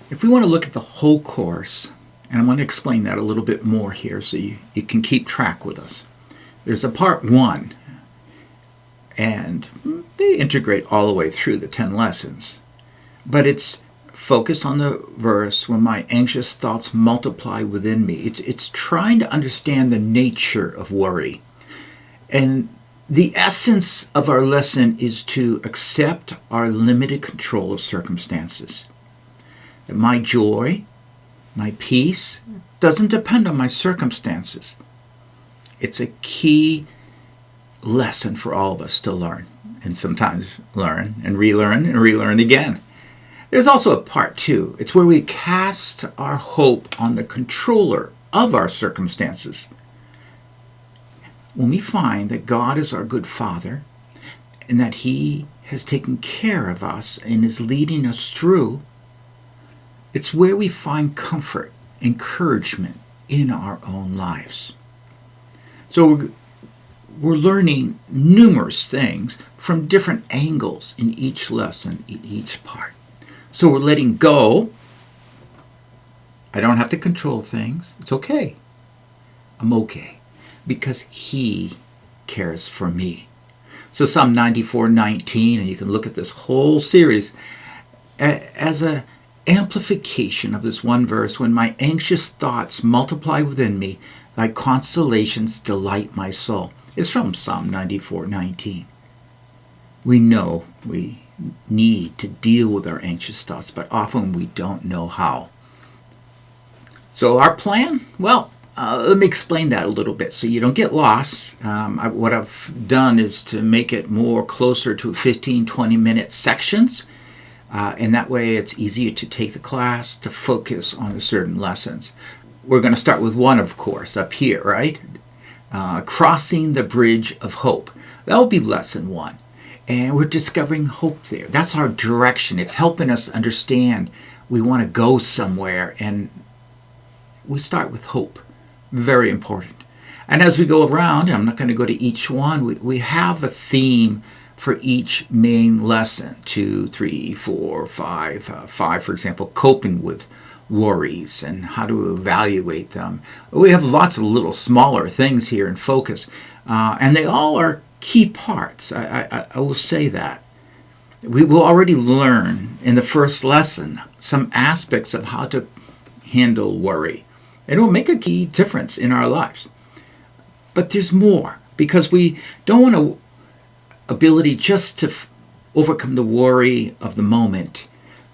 If we want to look at the whole course, and I'm going to explain that a little bit more here so you can keep track with us. There's a part 1, and they integrate all the way through the 10 lessons. But it's focus on the verse, when my anxious thoughts multiply within me. It's trying to understand the nature of worry. And the essence of our lesson is to accept our limited control of circumstances. That my joy, my peace, doesn't depend on my circumstances. It's a key lesson for all of us to learn, and sometimes learn and relearn again. There's also a part 2. It's where we cast our hope on the controller of our circumstances. When we find that God is our good Father and that He has taken care of us and is leading us through, it's where we find comfort, encouragement in our own lives. So we're learning numerous things from different angles in each lesson, in each part. So we're letting go. I don't have to control things. It's okay. I'm okay because He cares for me. So Psalm 94:19, and you can look at this whole series as an amplification of this one verse. When my anxious thoughts multiply within me, thy consolations delight my soul. It's from Psalm 94:19. We know we need to deal with our anxious thoughts, but often we don't know how. So our plan? Well, let me explain that a little bit so you don't get lost. What I've done is to make it more closer to 15-20 minute sections, and that way it's easier to take the class, to focus on the certain lessons. We're going to start with one, of course, up here, right? Crossing the bridge of hope. That will be lesson 1. And we're discovering hope there. That's our direction. It's helping us understand we want to go somewhere, and we start with hope. Very important. And as we go around, I'm not going to go to each one, we have a theme for each main lesson. 2, 3, 4, 5. 5, for example, coping with worries and how to evaluate them. We have lots of little smaller things here in focus, and they all are key parts. I will say that. We will already learn in the first lesson some aspects of how to handle worry. It will make a key difference in our lives. But there's more, because we don't want an ability just to overcome the worry of the moment,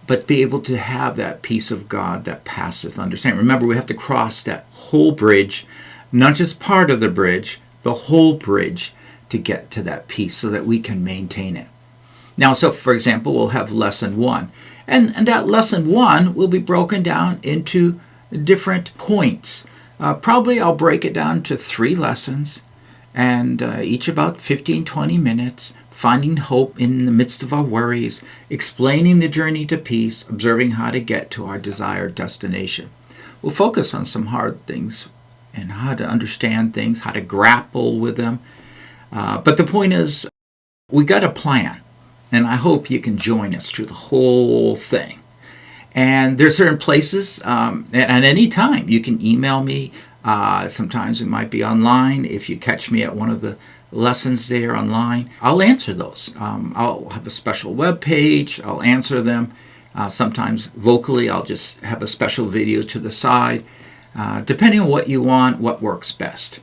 but be able to have that peace of God that passeth understanding. Remember, we have to cross that whole bridge, not just part of the bridge, the whole bridge, to get to that peace so that we can maintain it. Now, so for example, we'll have lesson 1. And that lesson 1 will be broken down into different points. Probably I'll break it down to 3 lessons, and each about 15-20 minutes, finding hope in the midst of our worries, explaining the journey to peace, observing how to get to our desired destination. We'll focus on some hard things and how to understand things, how to grapple with them. But the point is, we got a plan, and I hope you can join us through the whole thing. And there's certain places, at any time, you can email me. Sometimes it might be online. If you catch me at one of the lessons there online, I'll answer those. I'll have a special web page. I'll answer them. Sometimes vocally, I'll just have a special video to the side, depending on what you want, what works best.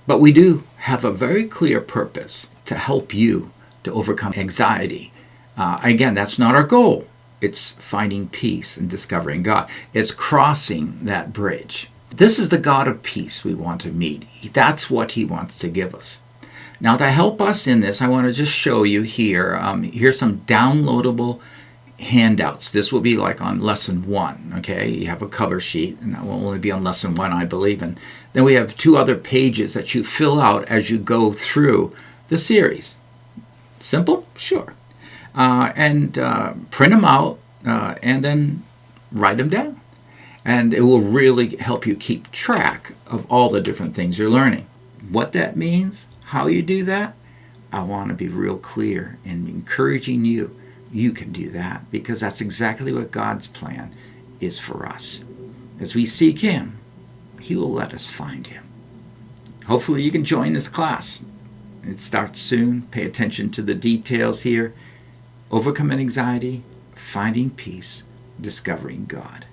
But we do have a very clear purpose to help you to overcome anxiety. Again, that's not our goal. It's finding peace and discovering God. It's crossing that bridge. This is the God of peace we want to meet. That's what He wants to give us. Now, to help us in this, I want to just show you here. Here's some downloadable handouts. This will be like on lesson 1. Okay, you have a cover sheet, and that will only be on lesson 1, I believe. And then we have 2 other pages that you fill out as you go through the series. Simple? Sure. And print them out and then write them down. And it will really help you keep track of all the different things you're learning. What that means, how you do that, I want to be real clear in encouraging you. You can do that because that's exactly what God's plan is for us. As we seek Him, He will let us find Him. Hopefully you can join this class. It starts soon. Pay attention to the details here. Overcoming anxiety, finding peace, discovering God.